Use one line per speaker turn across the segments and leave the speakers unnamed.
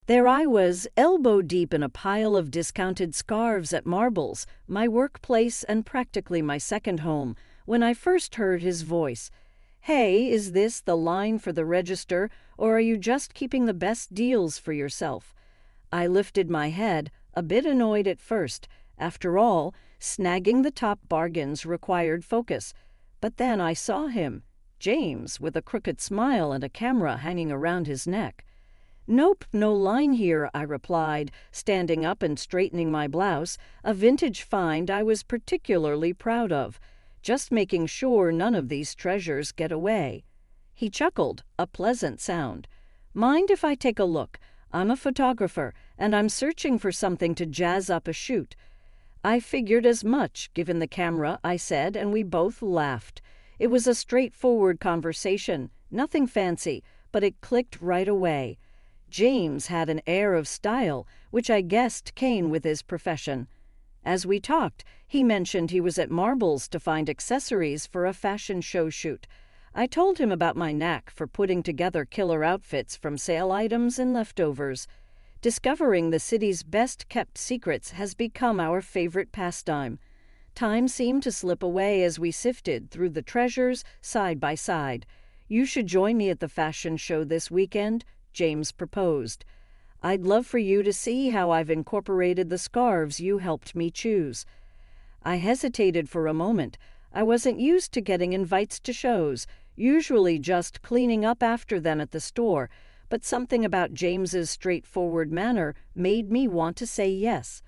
There I was, elbow deep in a pile of discounted scarves at Marbles, my workplace and practically my second home, when I first heard his voice. "Hey, is this the line for the register, or are you just keeping the best deals for yourself?" I lifted my head, a bit annoyed at first. After all, snagging the top bargains required focus. But then I saw him, James, with a crooked smile and a camera hanging around his neck. "Nope, no line here," I replied, standing up and straightening my blouse, a vintage find I was particularly proud of, just making sure none of these treasures get away. He chuckled, a pleasant sound. "Mind if I take a look? I'm a photographer, and I'm searching for something to jazz up a shoot." I figured as much, given the camera, I said, and we both laughed. It was a straightforward conversation, nothing fancy, but it clicked right away. James had an air of style, which I guessed came with his profession. As we talked, he mentioned he was at Marbles to find accessories for a fashion show shoot. I told him about my knack for putting together killer outfits from sale items and leftovers. Discovering the city's best-kept secrets has become our favorite pastime. Time seemed to slip away as we sifted through the treasures side by side. "You should join me at the fashion show this weekend," James proposed. "I'd love for you to see how I've incorporated the scarves you helped me choose." I hesitated for a moment. I wasn't used to getting invites to shows, usually just cleaning up after them at the store, but something about James's straightforward manner made me want to say yes.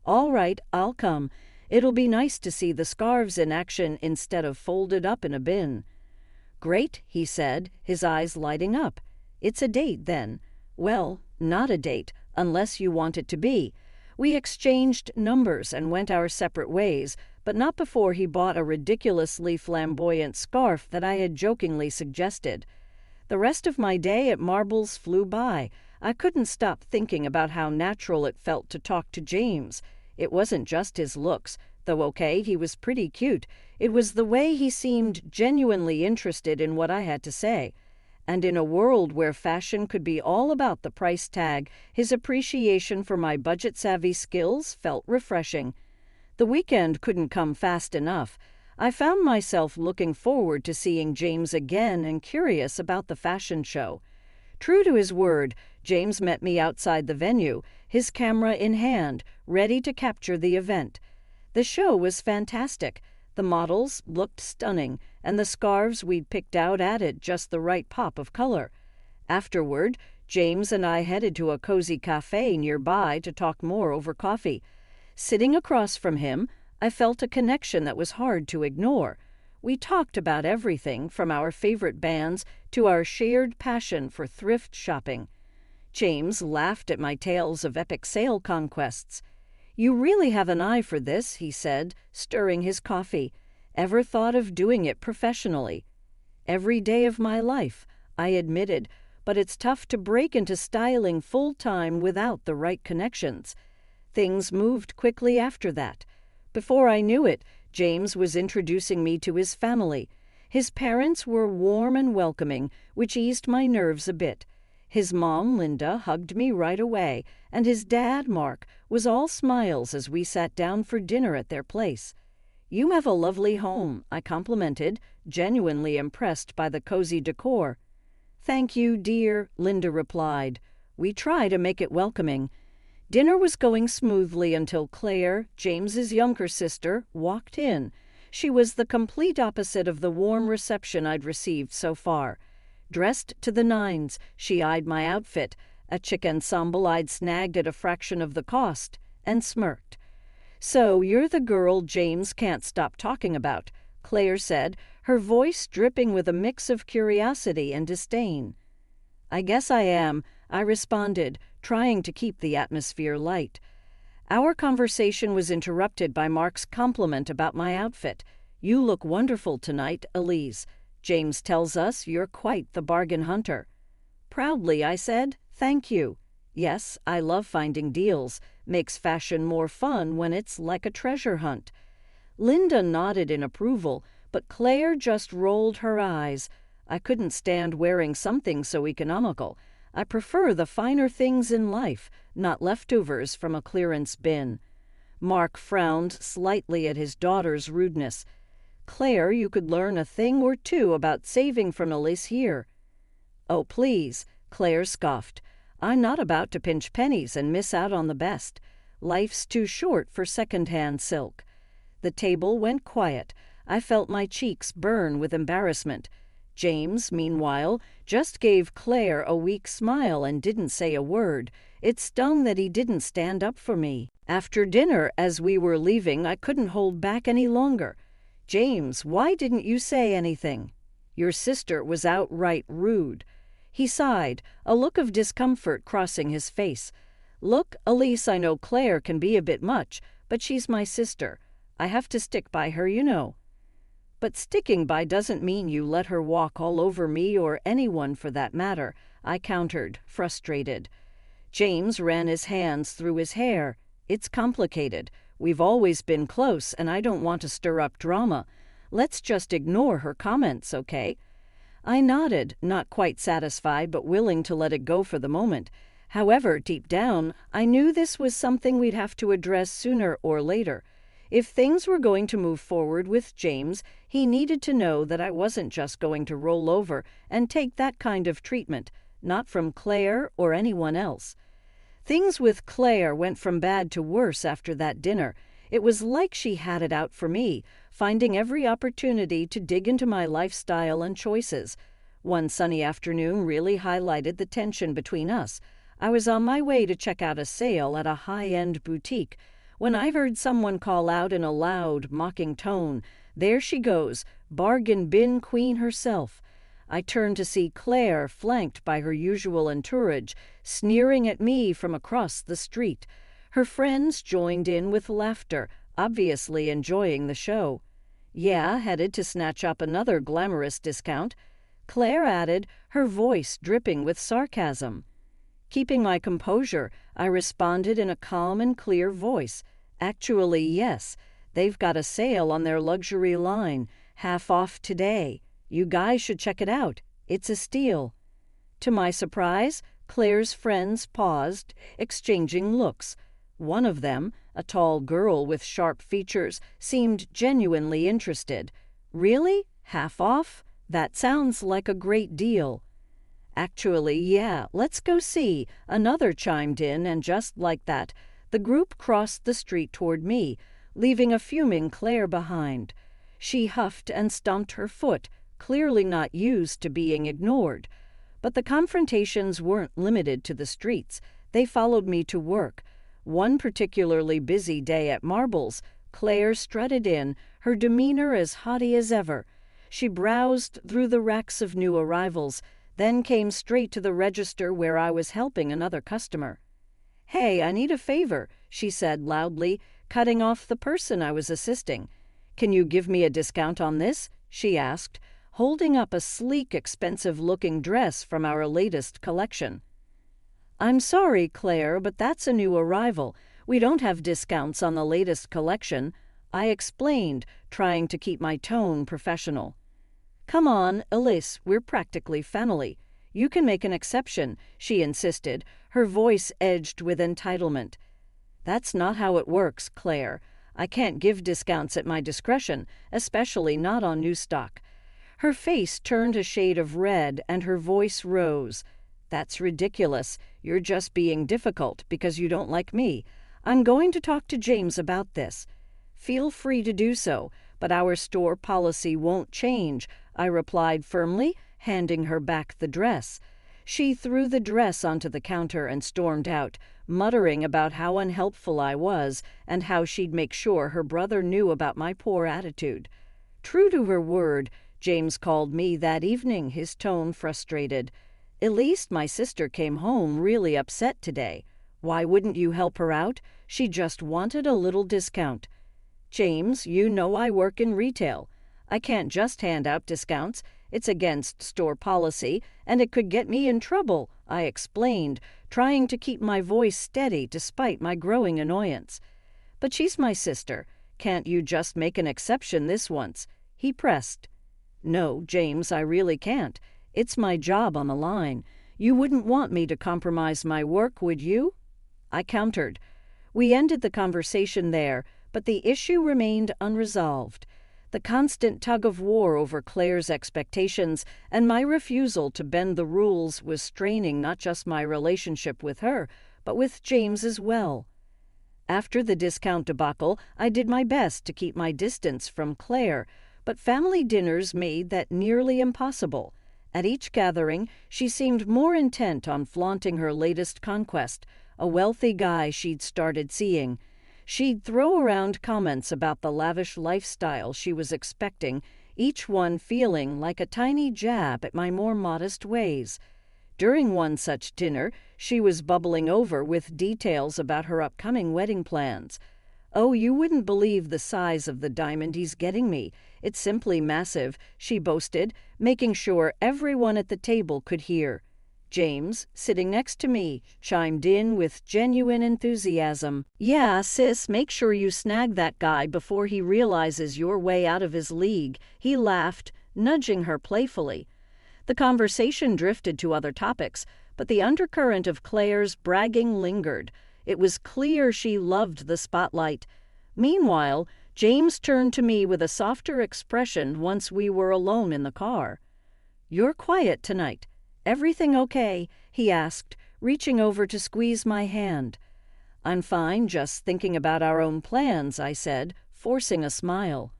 "All right, I'll come. It'll be nice to see the scarves in action instead of folded up in a bin." "Great," he said, his eyes lighting up. "It's a date, then." "Well, not a date, unless you want it to be." We exchanged numbers and went our separate ways, but not before he bought a ridiculously flamboyant scarf that I had jokingly suggested. The rest of my day at Marbles flew by. I couldn't stop thinking about how natural it felt to talk to James. It wasn't just his looks, though okay, he was pretty cute. It was the way he seemed genuinely interested in what I had to say. And in a world where fashion could be all about the price tag, his appreciation for my budget-savvy skills felt refreshing. The weekend couldn't come fast enough. I found myself looking forward to seeing James again and curious about the fashion show. True to his word, James met me outside the venue, his camera in hand, ready to capture the event. The show was fantastic. The models looked stunning, and the scarves we'd picked out added just the right pop of color. Afterward, James and I headed to a cozy cafe nearby to talk more over coffee. Sitting across from him, I felt a connection that was hard to ignore. We talked about everything from our favorite bands to our shared passion for thrift shopping. James laughed at my tales of epic sale conquests. "You really have an eye for this," he said, stirring his coffee. "Ever thought of doing it professionally?" "Every day of my life," I admitted, but it's tough to break into styling full-time without the right connections. Things moved quickly after that. Before I knew it, James was introducing me to his family. His parents were warm and welcoming, which eased my nerves a bit. His mom, Linda, hugged me right away, and his dad, Mark, was all smiles as we sat down for dinner at their place. "You have a lovely home," I complimented, genuinely impressed by the cozy decor. "Thank you, dear," Linda replied. "We try to make it welcoming." Dinner was going smoothly until Claire, James's younger sister, walked in. She was the complete opposite of the warm reception I'd received so far. Dressed to the nines, she eyed my outfit, a chic ensemble I'd snagged at a fraction of the cost, and smirked. "So you're the girl James can't stop talking about," Claire said, her voice dripping with a mix of curiosity and disdain. "I guess I am," I responded, trying to keep the atmosphere light. Our conversation was interrupted by Mark's compliment about my outfit. "You look wonderful tonight, Elise. James tells us you're quite the bargain hunter." Proudly, I said, "Thank you. Yes, I love finding deals. Makes fashion more fun when it's like a treasure hunt." Linda nodded in approval, but Claire just rolled her eyes. I couldn't stand wearing something so economical. I prefer the finer things in life, not leftovers from a clearance bin. Mark frowned slightly at his daughter's rudeness. Claire, you could learn a thing or two about saving from Elise here. Oh, please, Claire scoffed. I'm not about to pinch pennies and miss out on the best. Life's too short for second-hand silk. The table went quiet. I felt my cheeks burn with embarrassment. James, meanwhile, just gave Claire a weak smile and didn't say a word. It stung that he didn't stand up for me. After dinner, as we were leaving, I couldn't hold back any longer. James, why didn't you say anything? Your sister was outright rude. He sighed, a look of discomfort crossing his face. Look, Elise, I know Claire can be a bit much, but she's my sister. I have to stick by her, you know. But sticking by doesn't mean you let her walk all over me or anyone for that matter, I countered, frustrated. James ran his hands through his hair. It's complicated. We've always been close, and I don't want to stir up drama. Let's just ignore her comments, okay? I nodded, not quite satisfied but willing to let it go for the moment. However, deep down, I knew this was something we'd have to address sooner or later. If things were going to move forward with James, he needed to know that I wasn't just going to roll over and take that kind of treatment, not from Claire or anyone else. Things with Claire went from bad to worse after that dinner. It was like she had it out for me, finding every opportunity to dig into my lifestyle and choices. One sunny afternoon really highlighted the tension between us. I was on my way to check out a sale at a high-end boutique when I heard someone call out in a loud, mocking tone, "There she goes, bargain bin queen herself." I turned to see Claire, flanked by her usual entourage, sneering at me from across the street. Her friends joined in with laughter, obviously enjoying the show. Yeah, headed to snatch up another glamorous discount, Claire added, her voice dripping with sarcasm. Keeping my composure, I responded in a calm and clear voice. Actually, yes, they've got a sale on their luxury line, half off today. You guys should check it out. It's a steal. To my surprise, Claire's friends paused, exchanging looks. One of them, a tall girl with sharp features, seemed genuinely interested. Really? Half off? That sounds like a great deal. Actually, yeah, let's go see, another chimed in, and just like that, the group crossed the street toward me, leaving a fuming Claire behind. She huffed and stomped her foot, clearly not used to being ignored. But the confrontations weren't limited to the streets. They followed me to work. One particularly busy day at Marbles, Claire strutted in, her demeanor as haughty as ever. She browsed through the racks of new arrivals, then came straight to the register where I was helping another customer. "Hey, I need a favor," she said loudly, cutting off the person I was assisting. "Can you give me a discount on this?" she asked, holding up a sleek, expensive-looking dress from our latest collection. "I'm sorry, Claire, but that's a new arrival. We don't have discounts on the latest collection," I explained, trying to keep my tone professional. "Come on, Elise, we're practically family. You can make an exception," she insisted, her voice edged with entitlement. "That's not how it works, Claire. I can't give discounts at my discretion, especially not on new stock." Her face turned a shade of red and her voice rose. "That's ridiculous. You're just being difficult because you don't like me. I'm going to talk to James about this." "Feel free to do so, but our store policy won't change," I replied firmly, handing her back the dress. She threw the dress onto the counter and stormed out, muttering about how unhelpful I was and how she'd make sure her brother knew about my poor attitude. True to her word, James called me that evening, his tone frustrated. "At least my sister came home really upset today. Why wouldn't you help her out? She just wanted a little discount." "James, you know I work in retail. I can't just hand out discounts. It's against store policy, and it could get me in trouble," I explained, trying to keep my voice steady despite my growing annoyance. "But she's my sister. Can't you just make an exception this once?" he pressed. "No, James, I really can't. It's my job on the line. You wouldn't want me to compromise my work, would you? I countered. We ended the conversation there, but the issue remained unresolved. The constant tug of war over Claire's expectations and my refusal to bend the rules was straining not just my relationship with her, but with James as well. After the discount debacle, I did my best to keep my distance from Claire, but family dinners made that nearly impossible. At each gathering, she seemed more intent on flaunting her latest conquest, a wealthy guy she'd started seeing. She'd throw around comments about the lavish lifestyle she was expecting, each one feeling like a tiny jab at my more modest ways. During one such dinner, she was bubbling over with details about her upcoming wedding plans. "Oh, you wouldn't believe the size of the diamond he's getting me. It's simply massive," she boasted, making sure everyone at the table could hear. James, sitting next to me, chimed in with genuine enthusiasm. "Yeah, sis, make sure you snag that guy before he realizes you're way out of his league," he laughed, nudging her playfully. The conversation drifted to other topics, but the undercurrent of Claire's bragging lingered. It was clear she loved the spotlight. Meanwhile, James turned to me with a softer expression once we were alone in the car. "You're quiet tonight. Everything okay?" he asked, reaching over to squeeze my hand. "I'm fine, just thinking about our own plans," I said, forcing a smile.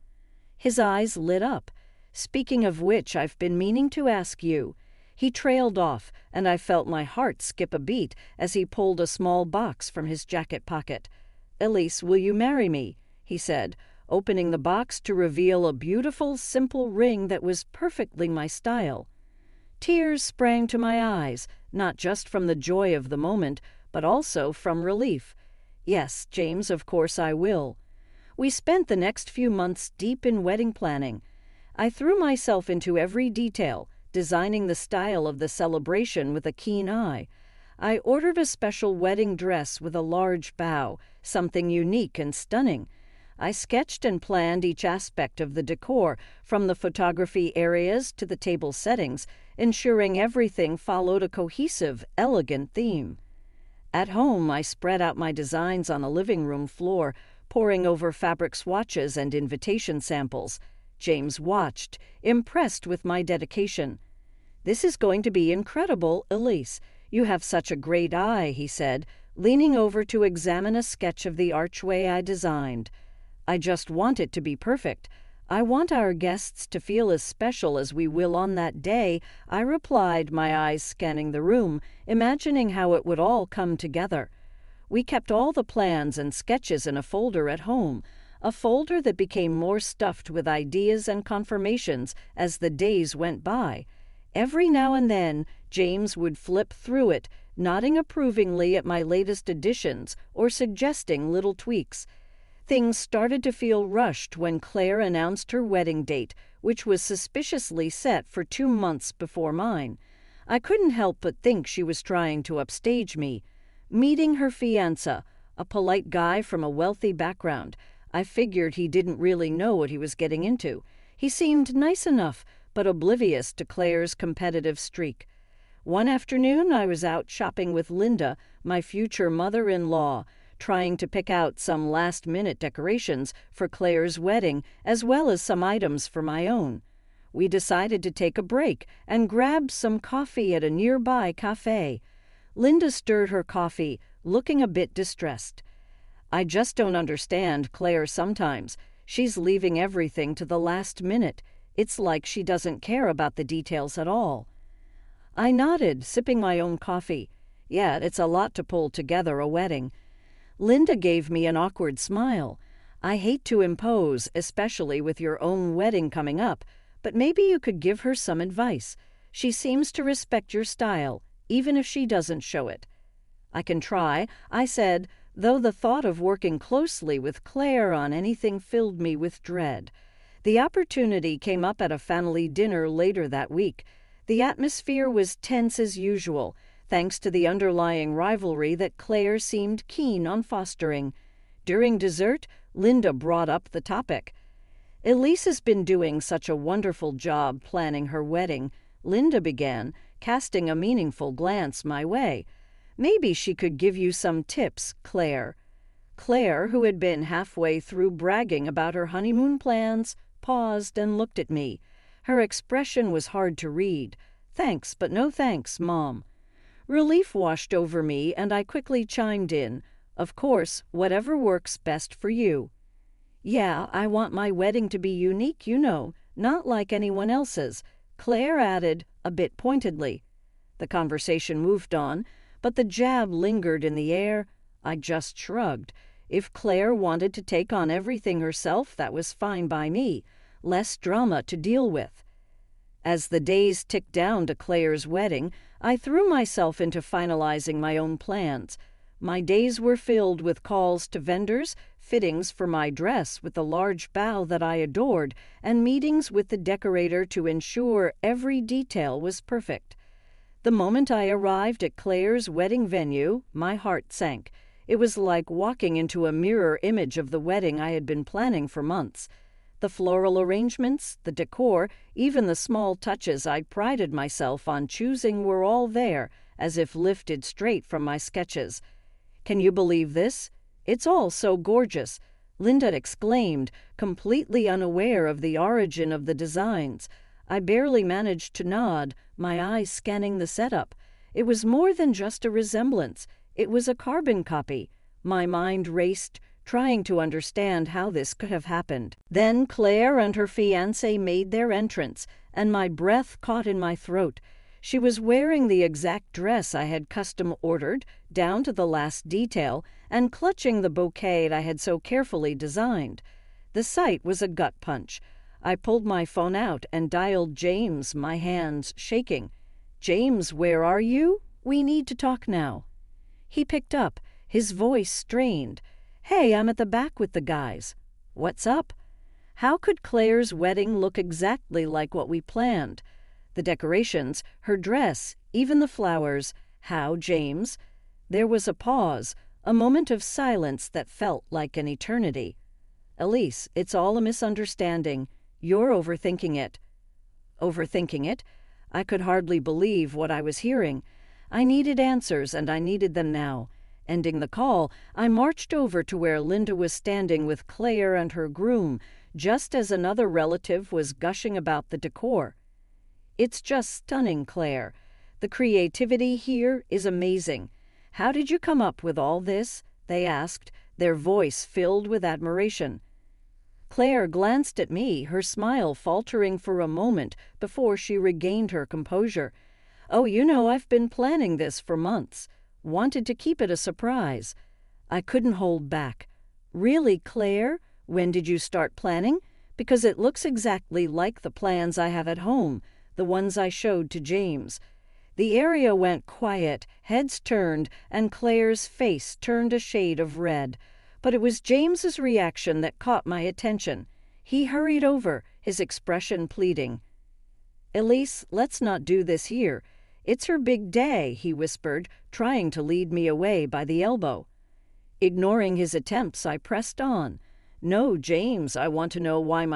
His eyes lit up. "Speaking of which, I've been meaning to ask you." He trailed off, and I felt my heart skip a beat as he pulled a small box from his jacket pocket. "Elise, will you marry me?" he said, opening the box to reveal a beautiful, simple ring that was perfectly my style. Tears sprang to my eyes, not just from the joy of the moment, but also from relief. "Yes, James, of course I will." We spent the next few months deep in wedding planning. I threw myself into every detail, designing the style of the celebration with a keen eye. I ordered a special wedding dress with a large bow, something unique and stunning. I sketched and planned each aspect of the decor, from the photography areas to the table settings, ensuring everything followed a cohesive, elegant theme. At home, I spread out my designs on a living room floor, poring over fabric swatches and invitation samples. James watched, impressed with my dedication. "This is going to be incredible, Elise. You have such a great eye," he said, leaning over to examine a sketch of the archway I designed. "I just want it to be perfect. I want our guests to feel as special as we will on that day," I replied, my eyes scanning the room, imagining how it would all come together. We kept all the plans and sketches in a folder at home, a folder that became more stuffed with ideas and confirmations as the days went by. Every now and then, James would flip through it, nodding approvingly at my latest additions or suggesting little tweaks. Things started to feel rushed when Claire announced her wedding date, which was suspiciously set for 2 months before mine. I couldn't help but think she was trying to upstage me. Meeting her fiance, a polite guy from a wealthy background, I figured he didn't really know what he was getting into. He seemed nice enough, but oblivious to Claire's competitive streak. One afternoon, I was out shopping with Linda, my future mother-in-law, trying to pick out some last-minute decorations for Claire's wedding, as well as some items for my own. We decided to take a break and grab some coffee at a nearby cafe. Linda stirred her coffee, looking a bit distressed. "I just don't understand Claire sometimes. She's leaving everything to the last minute. It's like she doesn't care about the details at all." I nodded, sipping my own coffee. "Yeah, it's a lot to pull together a wedding." Linda gave me an awkward smile. "I hate to impose, especially with your own wedding coming up, but maybe you could give her some advice. She seems to respect your style, even if she doesn't show it." "I can try," I said, though the thought of working closely with Claire on anything filled me with dread. The opportunity came up at a family dinner later that week. The atmosphere was tense as usual, thanks to the underlying rivalry that Claire seemed keen on fostering. During dessert, Linda brought up the topic. "Elise has been doing such a wonderful job planning her wedding," Linda began, casting a meaningful glance my way. Maybe she could give you some tips, Claire. Claire, who had been halfway through bragging about her honeymoon plans, paused and looked at me. Her expression was hard to read. Thanks, but no thanks, Mom. Relief washed over me, and I quickly chimed in. Of course, whatever works best for you. Yeah, I want my wedding to be unique, not like anyone else's, Claire added, a bit pointedly. The conversation moved on, but the jab lingered in the air. I just shrugged. If Claire wanted to take on everything herself, that was fine by me. Less drama to deal with. As the days ticked down to Claire's wedding, I threw myself into finalizing my own plans. My days were filled with calls to vendors, fittings for my dress with the large bow that I adored, and meetings with the decorator to ensure every detail was perfect. The moment I arrived at Claire's wedding venue, my heart sank. It was like walking into a mirror image of the wedding I had been planning for months. The floral arrangements, the decor, even the small touches I prided myself on choosing were all there, as if lifted straight from my sketches. Can you believe this? It's all so gorgeous, Linda exclaimed, completely unaware of the origin of the designs. I barely managed to nod, my eyes scanning the setup. It was more than just a resemblance. It was a carbon copy. My mind raced, trying to understand how this could have happened. Then Claire and her fiance made their entrance, and my breath caught in my throat. She was wearing the exact dress I had custom ordered, down to the last detail, and clutching the bouquet I had so carefully designed. The sight was a gut punch. I pulled my phone out and dialed James, my hands shaking. "James, where are you? We need to talk now." He picked up, his voice strained. "Hey, I'm at the back with the guys." "What's up?" How could Claire's wedding look exactly like what we planned? The decorations, her dress, even the flowers. How, James? There was a pause, a moment of silence that felt like an eternity. "Elise, it's all a misunderstanding. You're overthinking it." Overthinking it? I could hardly believe what I was hearing. I needed answers, and I needed them now. Ending the call, I marched over to where Linda was standing with Claire and her groom, just as another relative was gushing about the decor. "It's just stunning, Claire. The creativity here is amazing. How did you come up with all this?" they asked, their voice filled with admiration. Claire glanced at me, her smile faltering for a moment before she regained her composure. "Oh, I've been planning this for months. Wanted to keep it a surprise." I couldn't hold back. "Really, Claire? When did you start planning? Because it looks exactly like the plans I have at home, the ones I showed to James." The area went quiet, heads turned, and Claire's face turned a shade of red. But it was James's reaction that caught my attention. He hurried over, his expression pleading. "Elise, let's not do this here. It's her big day," he whispered, trying to lead me away by the elbow. Ignoring his attempts, I pressed on. "No, James, I want to know why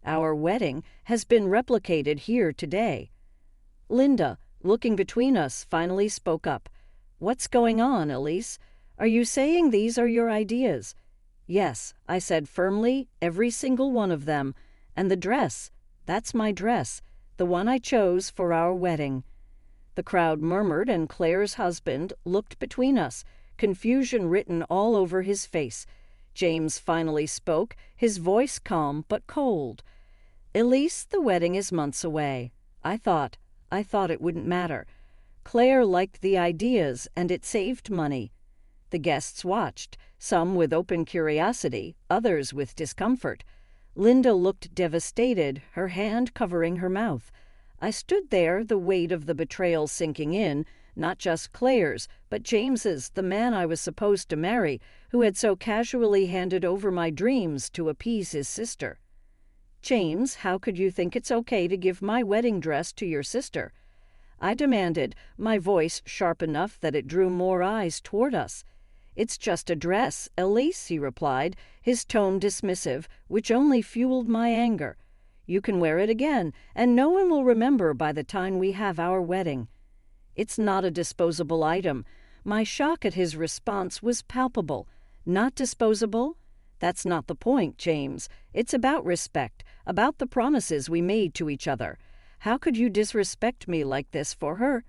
our wedding, has been replicated here today." Linda, looking between us, finally spoke up. "What's going on, Elise? Are you saying these are your ideas?" "Yes," I said firmly, "every single one of them. And the dress, that's my dress, the one I chose for our wedding." The crowd murmured, and Claire's husband looked between us, confusion written all over his face. James finally spoke, his voice calm but cold. "Elise, the wedding is months away. I thought it wouldn't matter. Claire liked the ideas, and it saved money." The guests watched, some with open curiosity, others with discomfort. Linda looked devastated, her hand covering her mouth. I stood there, the weight of the betrayal sinking in, not just Claire's, but James's, the man I was supposed to marry, who had so casually handed over my dreams to appease his sister. "James, how could you think it's okay to give my wedding dress to your sister?" I demanded, my voice sharp enough that it drew more eyes toward us. "It's just a dress, Elise," he replied, his tone dismissive, which only fueled my anger. You can wear it again, and no one will remember by the time we have our wedding." "It's not a disposable item." My shock at his response was palpable. "Not disposable? That's not the point, James. It's about respect, about the promises we made to each other. How could you disrespect me like this for her?"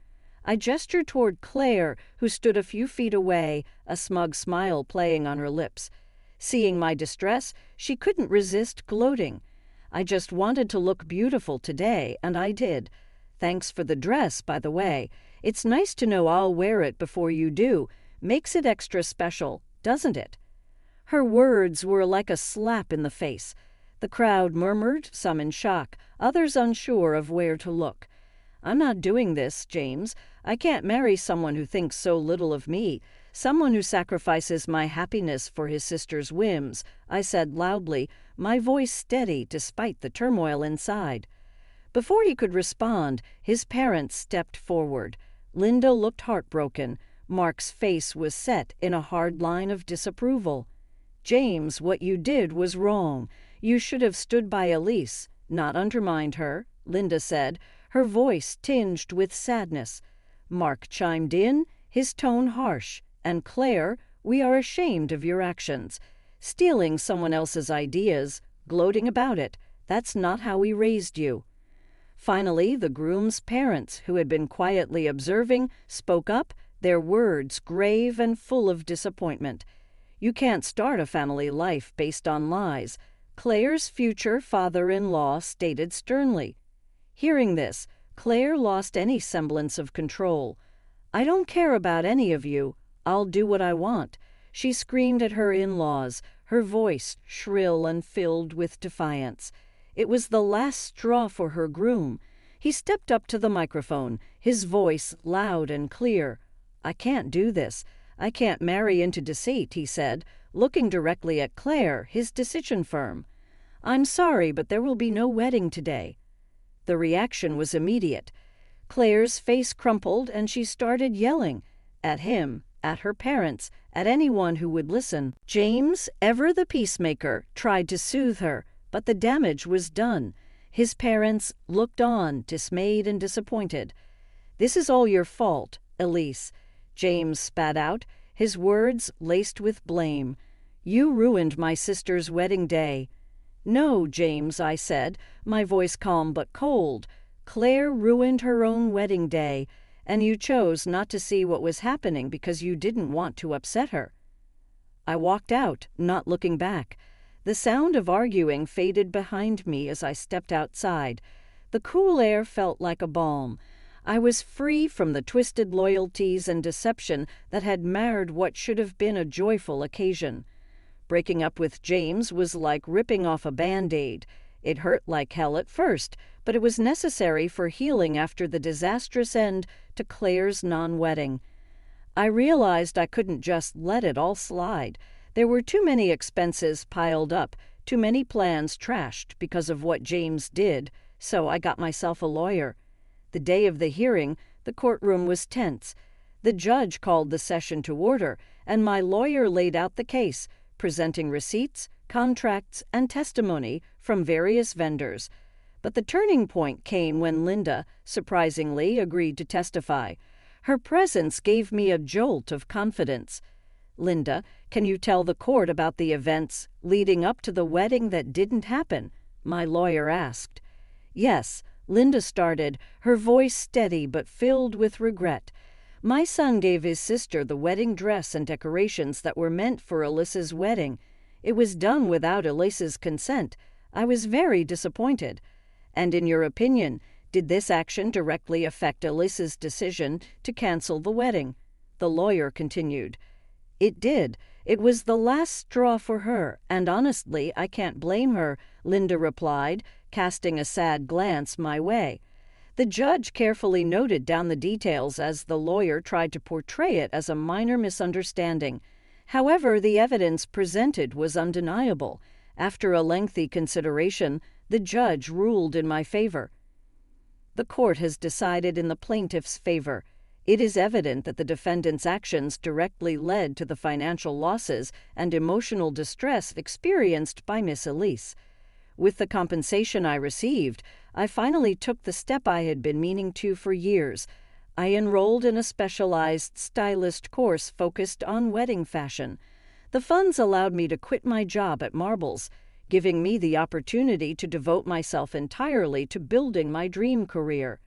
I gestured toward Claire, who stood a few feet away, a smug smile playing on her lips. Seeing my distress, she couldn't resist gloating. "I just wanted to look beautiful today, and I did. Thanks for the dress, by the way. It's nice to know I'll wear it before you do. Makes it extra special, doesn't it?" Her words were like a slap in the face. The crowd murmured, some in shock, others unsure of where to look. "I'm not doing this, James. I can't marry someone who thinks so little of me, someone who sacrifices my happiness for his sister's whims," I said loudly, my voice steady despite the turmoil inside. Before he could respond, his parents stepped forward. Linda looked heartbroken. Mark's face was set in a hard line of disapproval. "James, what you did was wrong. You should have stood by Elise, not undermined her," Linda said, her voice tinged with sadness. Mark chimed in, his tone harsh. "And Claire, we are ashamed of your actions. Stealing someone else's ideas, gloating about it, that's not how we raised you." Finally, the groom's parents, who had been quietly observing, spoke up, their words grave and full of disappointment. "You can't start a family life based on lies," Claire's future father-in-law stated sternly. Hearing this, Claire lost any semblance of control. "I don't care about any of you. I'll do what I want," she screamed at her in-laws, her voice shrill and filled with defiance. It was the last straw for her groom. He stepped up to the microphone, his voice loud and clear. "I can't do this. I can't marry into deceit," he said, looking directly at Claire, his decision firm. "I'm sorry, but there will be no wedding today." The reaction was immediate. Claire's face crumpled and she started yelling at him, at her parents, at anyone who would listen. James, ever the peacemaker, tried to soothe her, but the damage was done. His parents looked on, dismayed and disappointed. "This is all your fault, Elise," James spat out, his words laced with blame. "You ruined my sister's wedding day." "No, James," I said, my voice calm but cold. "Claire ruined her own wedding day, and you chose not to see what was happening because you didn't want to upset her." I walked out, not looking back. The sound of arguing faded behind me as I stepped outside. The cool air felt like a balm. I was free from the twisted loyalties and deception that had marred what should have been a joyful occasion. Breaking up with James was like ripping off a Band-Aid. It hurt like hell at first, but it was necessary for healing after the disastrous end to Claire's non-wedding. I realized I couldn't just let it all slide. There were too many expenses piled up, too many plans trashed because of what James did, so I got myself a lawyer. The day of the hearing, the courtroom was tense. The judge called the session to order, and my lawyer laid out the case, presenting receipts, contracts, and testimony from various vendors. But the turning point came when Linda, surprisingly, agreed to testify. Her presence gave me a jolt of confidence. "Linda, can you tell the court about the events leading up to the wedding that didn't happen?" my lawyer asked. "Yes," Linda started, her voice steady but filled with regret. "My son gave his sister the wedding dress and decorations that were meant for Alyssa's wedding. It was done without Alyssa's consent. I was very disappointed. And in your opinion, did this action directly affect Alyssa's decision to cancel the wedding?" The lawyer continued. "It did. It was the last straw for her, and honestly, I can't blame her," Linda replied, casting a sad glance my way. The judge carefully noted down the details as the lawyer tried to portray it as a minor misunderstanding. However, the evidence presented was undeniable. After a lengthy consideration, the judge ruled in my favor. "The court has decided in the plaintiff's favor. It is evident that the defendant's actions directly led to the financial losses and emotional distress experienced by Miss Elise. With the compensation I received, I finally took the step I had been meaning to for years. I enrolled in a specialized stylist course focused on wedding fashion. The funds allowed me to quit my job at Marbles, giving me the opportunity to devote myself entirely to building my dream career.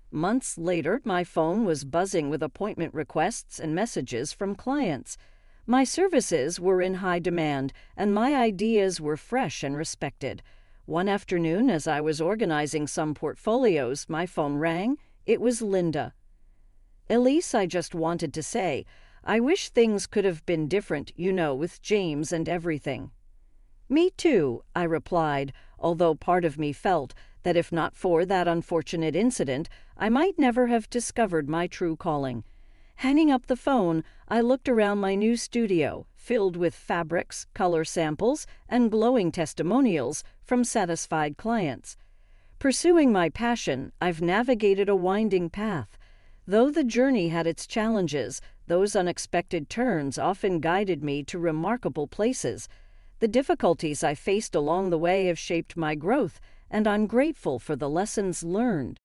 Months later, my phone was buzzing with appointment requests and messages from clients. My services were in high demand, and my ideas were fresh and respected. One afternoon, as I was organizing some portfolios, my phone rang. It was Linda. "Elise, I just wanted to say, I wish things could have been different, with James and everything." "Me too," I replied, although part of me felt that if not for that unfortunate incident, I might never have discovered my true calling. Hanging up the phone, I looked around my new studio, filled with fabrics, color samples, and glowing testimonials from satisfied clients. Pursuing my passion, I've navigated a winding path. Though the journey had its challenges, those unexpected turns often guided me to remarkable places. The difficulties I faced along the way have shaped my growth, and I'm grateful for the lessons learned.